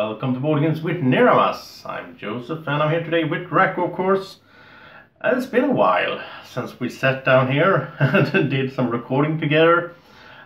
Welcome to Board Games with Niramas. I'm Joseph and I'm here today with Draco, of course. It's been a while since we sat down here and did some recording together.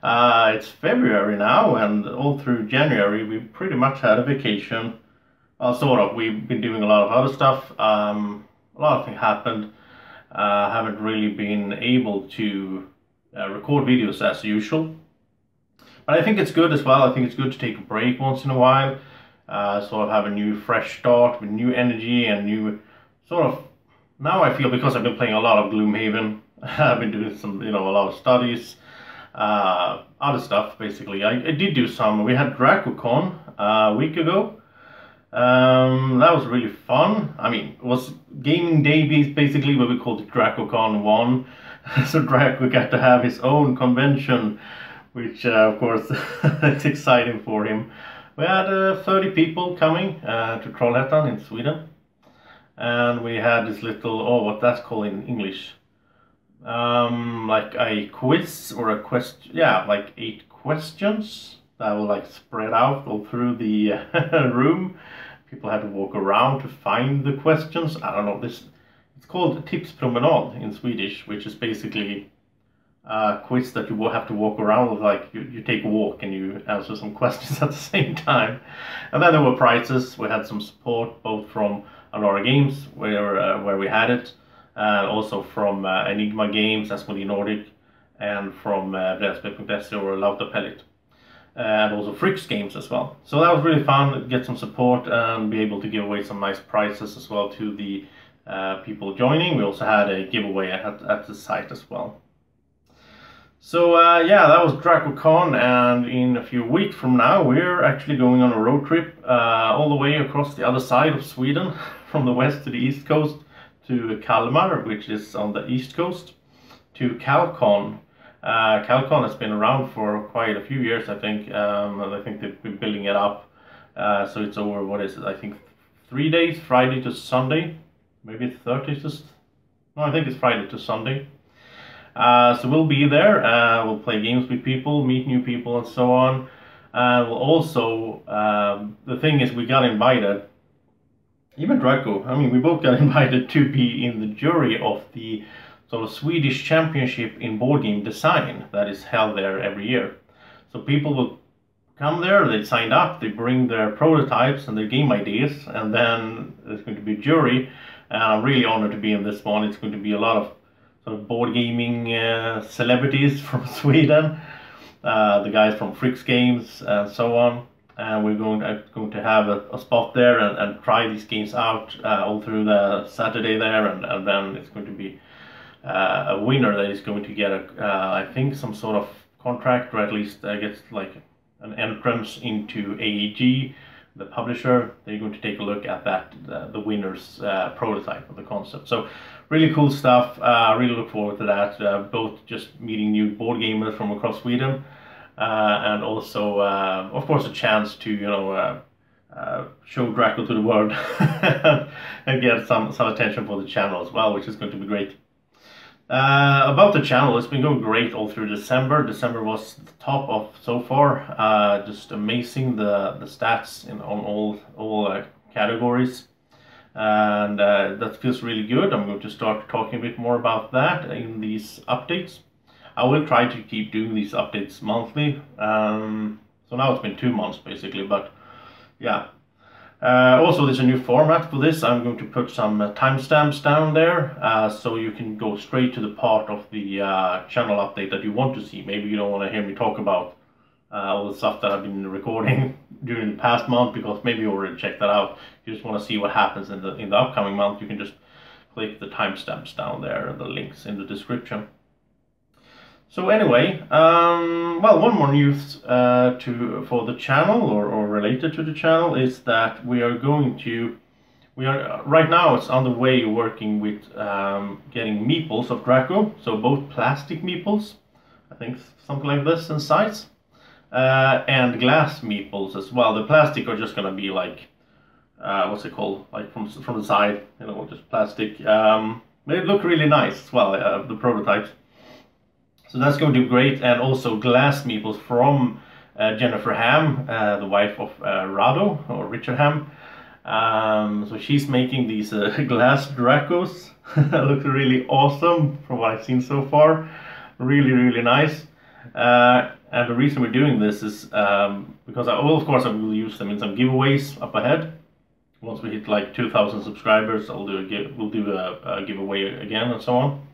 It's February now, and all through January we pretty much had a vacation. Well, sort of. We've been doing a lot of other stuff. A lot of things happened. Haven't really been able to record videos as usual. But I think it's good as well. I think it's good to take a break once in a while. Sort of have a new fresh start with new energy and new sort of, now I feel, because I've been playing a lot of Gloomhaven, I've been doing some, a lot of studies, other stuff basically. I did do some, we had DracoCon a week ago. That was really fun. I mean, it was gaming day basically, but we called it DracoCon 1. So Draco got to have his own convention, which of course it's exciting for him. We had 30 people coming to Trollhättan in Sweden, and we had this little, what that's called in English, like a quiz or a question, yeah, like 8 questions that were like spread out all through the room. People had to walk around to find the questions. I don't know, it's called Tipspromenad in Swedish, which is basically quiz that you will have to walk around with, like you take a walk and you answer some questions at the same time. And then there were prizes. We had some support both from Alara Games where we had it, also from Enigma Games, Asmodee Nordic, and from Brädspel.se or Lautapellit, and also Fricks Games as well. So that was really fun, get some support and be able to give away some nice prizes as well to the people joining. We also had a giveaway at the site as well. So yeah, that was DracoCon, and in a few weeks from now we're actually going on a road trip all the way across the other side of Sweden, from the west to the east coast, to Kalmar, which is on the east coast, to Calcon. Calcon has been around for quite a few years, I think, and I think they've been building it up. So it's over, what is it, I think 3 days, Friday to Sunday, maybe 30 to... No, I think it's Friday to Sunday. So we'll be there, we'll play games with people, meet new people and so on. We'll also, the thing is, we got invited, even Draco, I mean we both got invited to be in the jury of the sort of Swedish Championship in board game design that is held there every year. So people will come there, they signed up, they bring their prototypes and their game ideas, and then there's going to be a jury. And I'm really honored to be in this one. It's going to be a lot of board gaming celebrities from Sweden, the guys from Fricks Games and so on, and we're going to have a spot there and try these games out all through the Saturday there, and then it's going to be a winner that is going to get I think some sort of contract, or at least gets like an entrance into AEG, the publisher. They're going to take a look at that, the winner's prototype of the concept. So really cool stuff. Really look forward to that. Both just meeting new board gamers from across Sweden, and also, of course, a chance to show Draco to the world and get some attention for the channel as well, which is going to be great. About the channel, it's been going great all through December. December was the top of so far. Just amazing, the stats on all categories. And that feels really good. I'm going to start talking a bit more about that in these updates. I will try to keep doing these updates monthly. So now it's been 2 months basically, but yeah. Also, there's a new format for this. I'm going to put some timestamps down there, so you can go straight to the part of the channel update that you want to see. Maybe you don't want to hear me talk about all the stuff that I've been recording during the past month, because maybe you already checked that out. If you just want to see what happens in the upcoming month, you can just click the timestamps down there and the links in the description. So anyway, well, one more news for the channel, or related to the channel, is that we are right now it's on the way working with getting meeples of Draco, so both plastic meeples, I think something like this in size, and glass meeples as well. The plastic are just gonna be like, what's it called, like from the side, just plastic. They look really nice as well, the prototypes. So that's going to be great, and also glass meeples from Jennifer Ham, the wife of Rado, or Richard Ham. So she's making these glass Dracos. Looks really awesome from what I've seen so far. Really, really nice. And the reason we're doing this is because of course I will use them in some giveaways up ahead. Once we hit like 2,000 subscribers, we'll do a giveaway again and so on.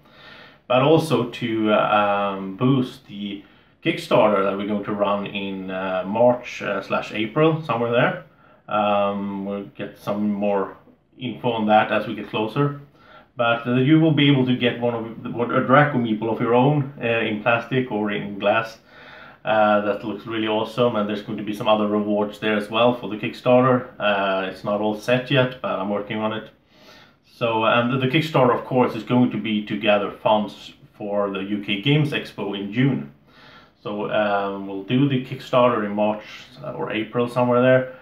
But also to boost the Kickstarter that we're going to run in March/April, somewhere there. We'll get some more info on that as we get closer. But you will be able to get a Draco meeple of your own in plastic or in glass. That looks really awesome, and there's going to be some other rewards there as well for the Kickstarter. It's not all set yet, but I'm working on it. So, and the Kickstarter, of course, is going to be to gather funds for the UK Games Expo in June. So we'll do the Kickstarter in March or April, somewhere there.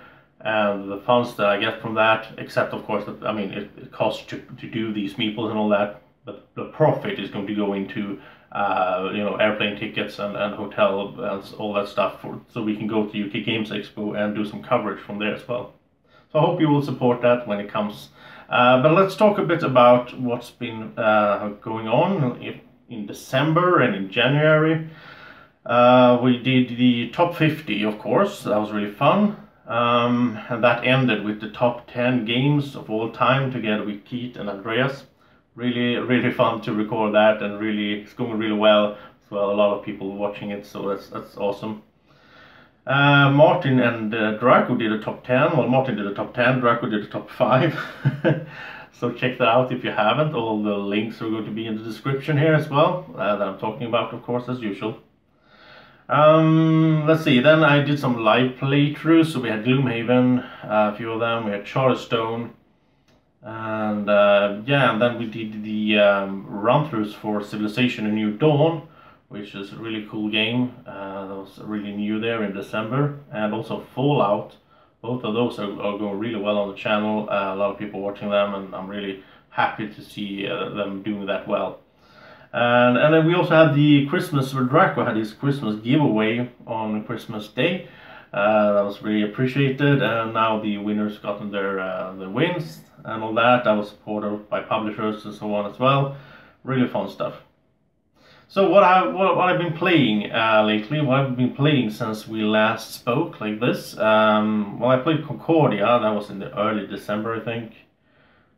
And the funds that I get from that, except of course that, I mean, it costs to do these meeples and all that, but the profit is going to go into you know, airplane tickets and hotel and all that stuff, so we can go to UK Games Expo and do some coverage from there as well. So I hope you will support that when it comes. But let's talk a bit about what's been going on in December and in January. We did the top 50, of course. That was really fun. And that ended with the top 10 games of all time together with Keith and Andreas. Really, really fun to record that, and really, it's going really well as well. A lot of people watching it, so that's awesome. Martin and Draco did a top 10. Well, Martin did a top 10, Draco did a top 5. So check that out if you haven't. All the links are going to be in the description here as well, that I'm talking about, of course, as usual. Let's see, then I did some live playthroughs. So we had Gloomhaven, a few of them, we had Charterstone, and yeah, and then we did the run-throughs for Civilization: A New Dawn, which is a really cool game. That was really new there in December, and also Fallout. Both of those are going really well on the channel. A lot of people watching them, and I'm really happy to see them doing that well. And then we also had the Christmas, where Draco had his Christmas giveaway on Christmas Day. That was really appreciated, and now the winners gotten their wins and all that. That was supported by publishers and so on as well. Really fun stuff. So what I've been playing lately, what I've been playing since we last spoke like this. Well, I played Concordia. That was in the early December, I think.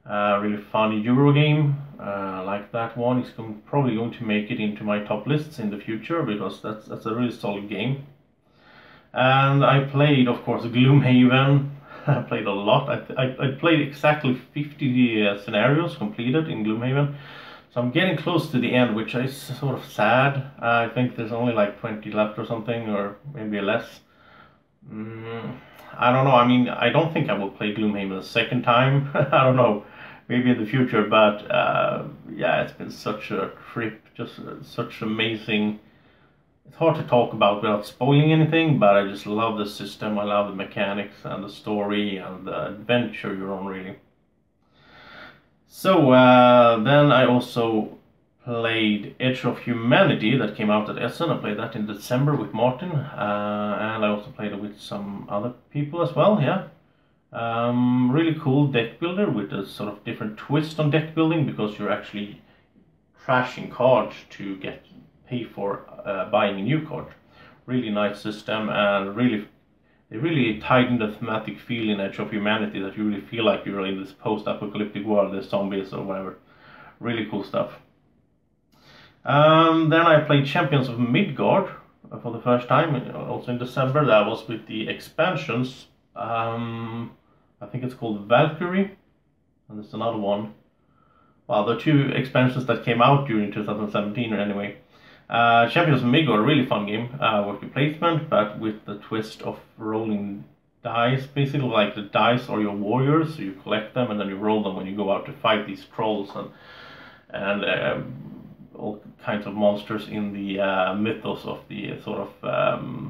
Really fun Euro game. Like that one. It's probably going to make it into my top lists in the future, because that's a really solid game. And I played, of course, Gloomhaven. I played a lot. I played exactly 50 scenarios completed in Gloomhaven. So I'm getting close to the end, which is sort of sad. I think there's only like 20 left or something, or maybe less. I don't know. I mean, I don't think I will play Gloomhaven a second time. I don't know. Maybe in the future, but yeah, it's been such a trip. Just such amazing. It's hard to talk about without spoiling anything, but I just love the system. I love the mechanics and the story and the adventure you're on, really. So then I also played Edge of Humanity that came out at Essen. I played that in December with Martin, and I also played it with some other people as well. Yeah, really cool deck builder with a sort of different twist on deck building, because you're actually trashing cards to pay for buying a new card. Really nice system, and they really tightened the thematic feel in Edge of Humanity, that you really feel like you're in this post-apocalyptic world, there's zombies or whatever. Really cool stuff. Then I played Champions of Midgard for the first time, also in December. That was with the expansions. I think it's called Valkyrie, and there's another one. Well, the two expansions that came out during 2017 anyway. Champions of Midgard, a really fun game, working placement, but with the twist of rolling dice, basically like the dice are your warriors, so you collect them and then you roll them when you go out to fight these trolls and all kinds of monsters in the mythos of the sort of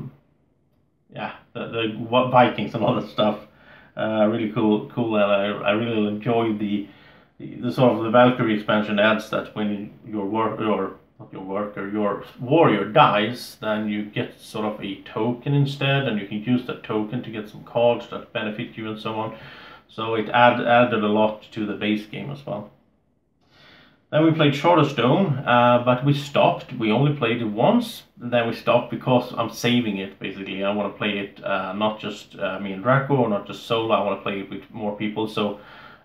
yeah, the Vikings and all that stuff. Really cool, and I really enjoyed the sort of the Valkyrie expansion adds that when your not your worker, your warrior dies, then you get sort of a token instead, and you can use that token to get some cards that benefit you and so on. So it added a lot to the base game as well. Then we played Charterstone, but we stopped. We only played it once, and then we stopped because I'm saving it, basically. I want to play it not just me and Draco, or not just solo, I want to play it with more people. So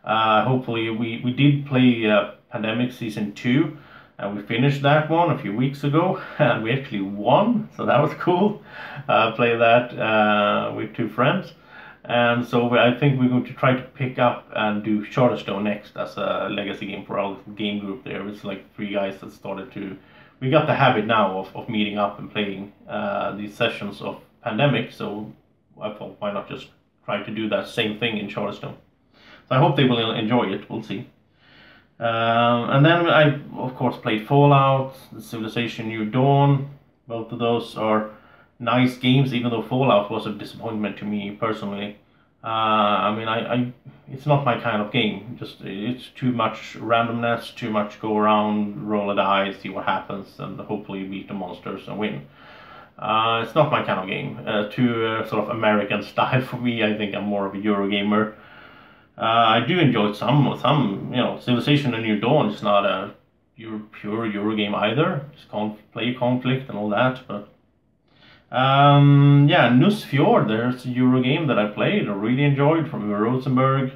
hopefully we did play Pandemic Season 2, and we finished that one a few weeks ago, and we actually won, so that was cool. Play that with 2 friends. And so I think we're going to try to pick up and do Charterstone next as a legacy game for our game group there. It's like 3 guys that started to... We got the habit now of meeting up and playing these sessions of Pandemic, so I thought why not just try to do that same thing in Charterstone. So I hope they will enjoy it, we'll see. And then I, of course, played Fallout, Civilization New Dawn. Both of those are nice games, even though Fallout was a disappointment to me personally. I mean, it's not my kind of game. Just it's too much randomness, too much go around, roll a die, see what happens, and hopefully beat the monsters and win. It's not my kind of game. Too sort of American style for me. I think I'm more of a Eurogamer. I do enjoy some, you know, Civilization and New Dawn is not a pure Eurogame either. Just play conflict and all that, but yeah, Nusfjord, there's a Eurogame that I played, I really enjoyed, from Rosenberg.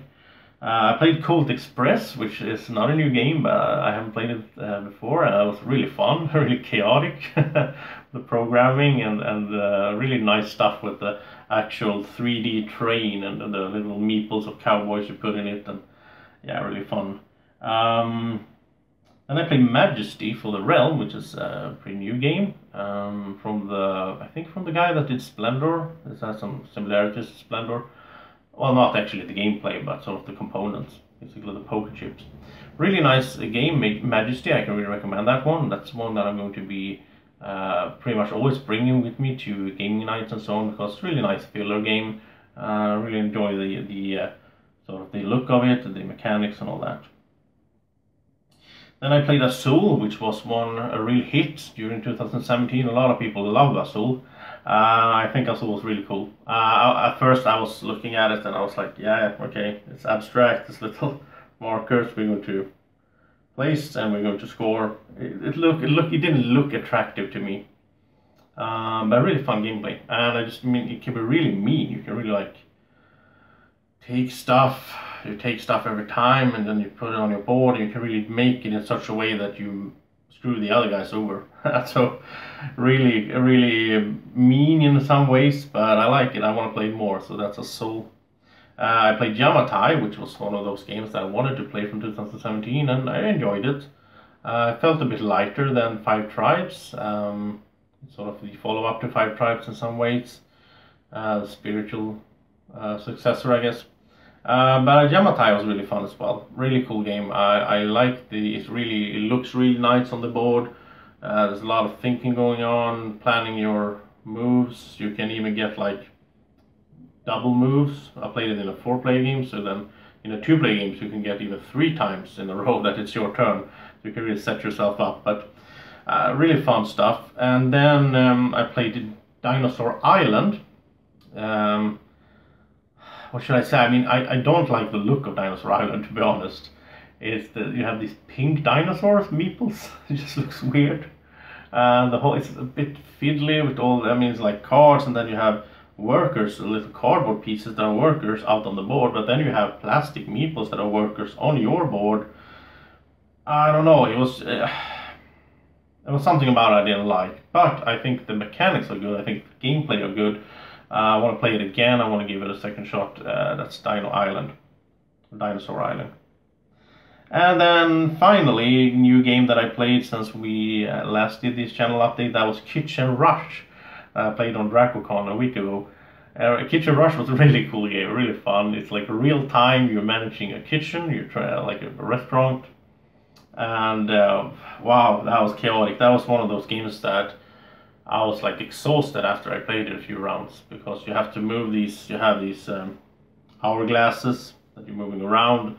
I played Colt Express, which is not a new game, but I haven't played it before. It was really fun, really chaotic, the programming, and really nice stuff with the actual 3D train and the little meeples of cowboys you put in it, and yeah, really fun. And I played Majesty for the Realm, which is a pretty new game, I think from the guy that did Splendor. This has some similarities to Splendor. Well, not actually the gameplay, but sort of the components, basically the poker chips. Really nice game, Majesty. I can really recommend that one. That's one that I'm going to be pretty much always bringing with me to gaming nights and so on, because it's a really nice filler game. Really enjoy the sort of the look of it, the mechanics and all that. Then I played Azul, which was a real hit during 2017. A lot of people love Azul. I think Azul was really cool. At first I was looking at it and I was like, yeah, okay, it's abstract, it's little markers we're going to place and we're going to score. It didn't look attractive to me. But really fun gameplay. And I just mean, it can be really mean. You can really like take stuff. You take stuff every time and then you put it on your board, and you can really make it in such a way that you screw the other guys over. So really mean in some ways, but I like it. I want to play more, so that's Azul. I played Yamatai, which was one of those games that I wanted to play from 2017, and I enjoyed it. It felt a bit lighter than Five Tribes, sort of the follow-up to Five Tribes in some ways, spiritual successor, I guess. But Yamatai was really fun as well. Really cool game. I like it looks really nice on the board. There's a lot of thinking going on, planning your moves. You can even get like double moves. I played it in a 4-player game, so then in a 2-player games you can get even 3 times in a row that it's your turn. So you can really set yourself up. But really fun stuff. And then I played Dinosaur Island. What should I say? I mean, I don't like the look of Dinosaur Island, to be honest. You have these pink dinosaurs, meeples. It just looks weird. It's a bit fiddly with all. I mean, it's like cards, and then you have workers, little cardboard pieces that are workers out on the board. But then you have plastic meeples that are workers on your board. I don't know. It was something about it I didn't like. But I think the mechanics are good. I think the gameplay are good. I want to play it again. I want to give it a second shot. That's Dinosaur Island. And then finally, new game that I played since we last did this channel update, that was Kitchen Rush. I played on DracoCon a week ago. Kitchen Rush was a really cool game, really fun. It's like real time, you're managing a kitchen, you're trying like a restaurant. And wow, that was chaotic. That was one of those games that I was like exhausted after I played it a few rounds, because you have to move these, you have these hourglasses that you're moving around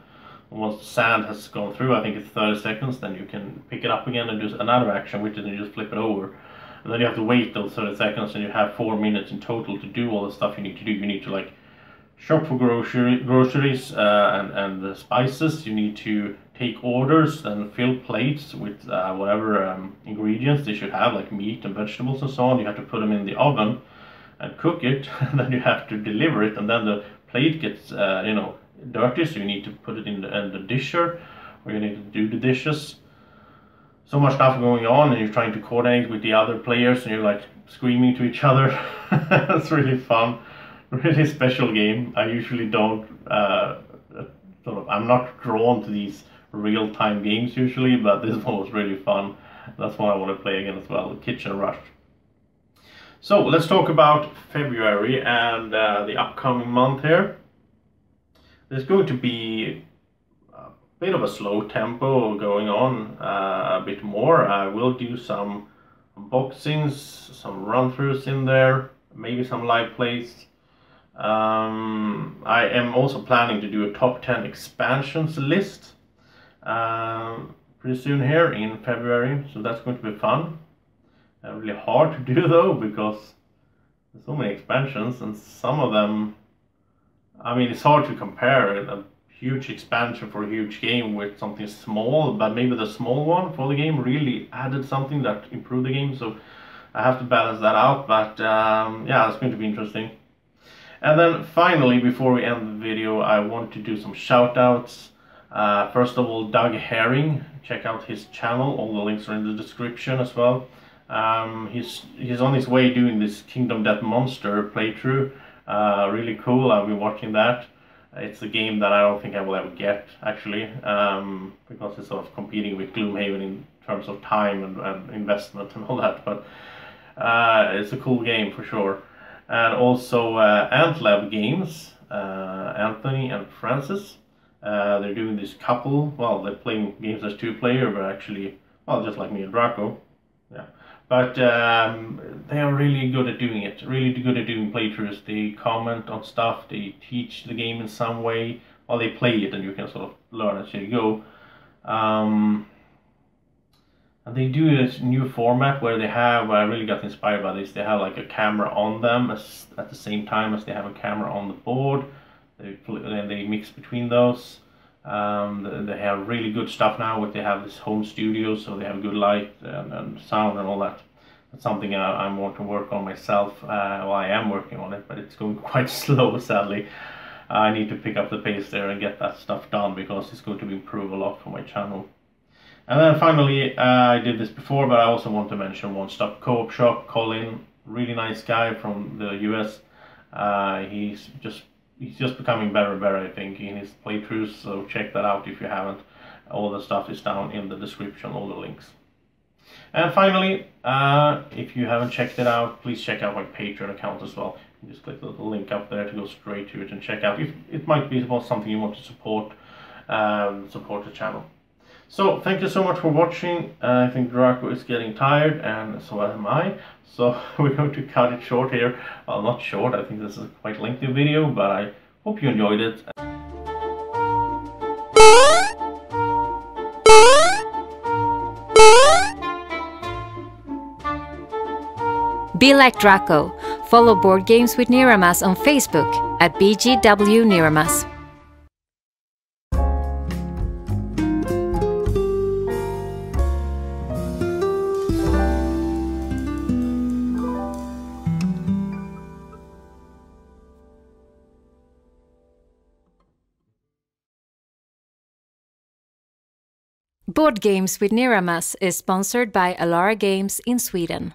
Once the sand has gone through, I think it's 30 seconds, then you can pick it up again and do another action, which is then you just flip it over. And then you have to wait those 30 seconds, and you have 4 minutes in total to do all the stuff you need to do. You need to like shop for groceries and the spices. You need to take orders and fill plates with whatever ingredients they should have, like meat and vegetables and so on. You have to put them in the oven and cook it, and then you have to deliver it, and then the plate gets dirty, so you need to put it in the disher, or you need to do the dishes. So much stuff going on, and you're trying to coordinate with the other players, and you're like screaming to each other. It's really fun, really special game. I usually don't I'm not drawn to these real-time games usually, but this one was really fun. That's one I want to play again as well, Kitchen Rush. So let's talk about February and the upcoming month here. There's going to be a bit of a slow tempo going on, a bit more. I will do some unboxings, some run-throughs in there, maybe some live plays. I am also planning to do a top 10 expansions list pretty soon here in February, so that's going to be fun. Really hard to do though, because there's so many expansions, and some of them, I mean, it's hard to compare a huge expansion for a huge game with something small, but maybe the small one for the game really added something that improved the game, so I have to balance that out. But yeah, it's going to be interesting. And then finally, before we end the video, I want to do some shout outs. First of all, Doug Herring, check out his channel, all the links are in the description as well. He's on his way doing this Kingdom Death Monster playthrough. Really cool. I've been watching that. It's a game that I don't think I will ever get, actually, because it's sort of competing with Gloomhaven in terms of time and investment and all that, but it's a cool game for sure. And also Antlab Games, Anthony and Francis, they're doing this couple, well, they're playing games as 2-player, but actually, well, just like me and Draco, yeah. But they are really good at doing it, really good at doing playthroughs. They comment on stuff, they teach the game in some way, while they play it, and you can sort of learn as you go. And they do this new format where they have, I really got inspired by this, they have like a camera on them at the same time as they have a camera on the board. They mix between those. They have really good stuff now, where they have this home studio, so they have good light and sound and all that. That's something I want to work on myself. Well, I am working on it, but it's going quite slow, sadly. I need to pick up the pace there and get that stuff done, because it's going to improve a lot for my channel. And then finally, I did this before, but I also want to mention One Stop Co-op Shop. Colin, really nice guy from the US. He's just becoming better and better, I think, in his playthroughs, so check that out if you haven't. All the stuff is down in the description, all the links. And finally, if you haven't checked it out, please check out my Patreon account as well. You just click the little link up there to go straight to it and check out. If it might be something you want to support the channel. So thank you so much for watching. I think Draco is getting tired, and so am I. So we're going to cut it short here. Well, not short, I think this is a quite lengthy video, but I hope you enjoyed it. Be like Draco. Follow Board Games with Niramas on Facebook at BGW Niramas. Board Games with Niramas is sponsored by Alara Games in Sweden.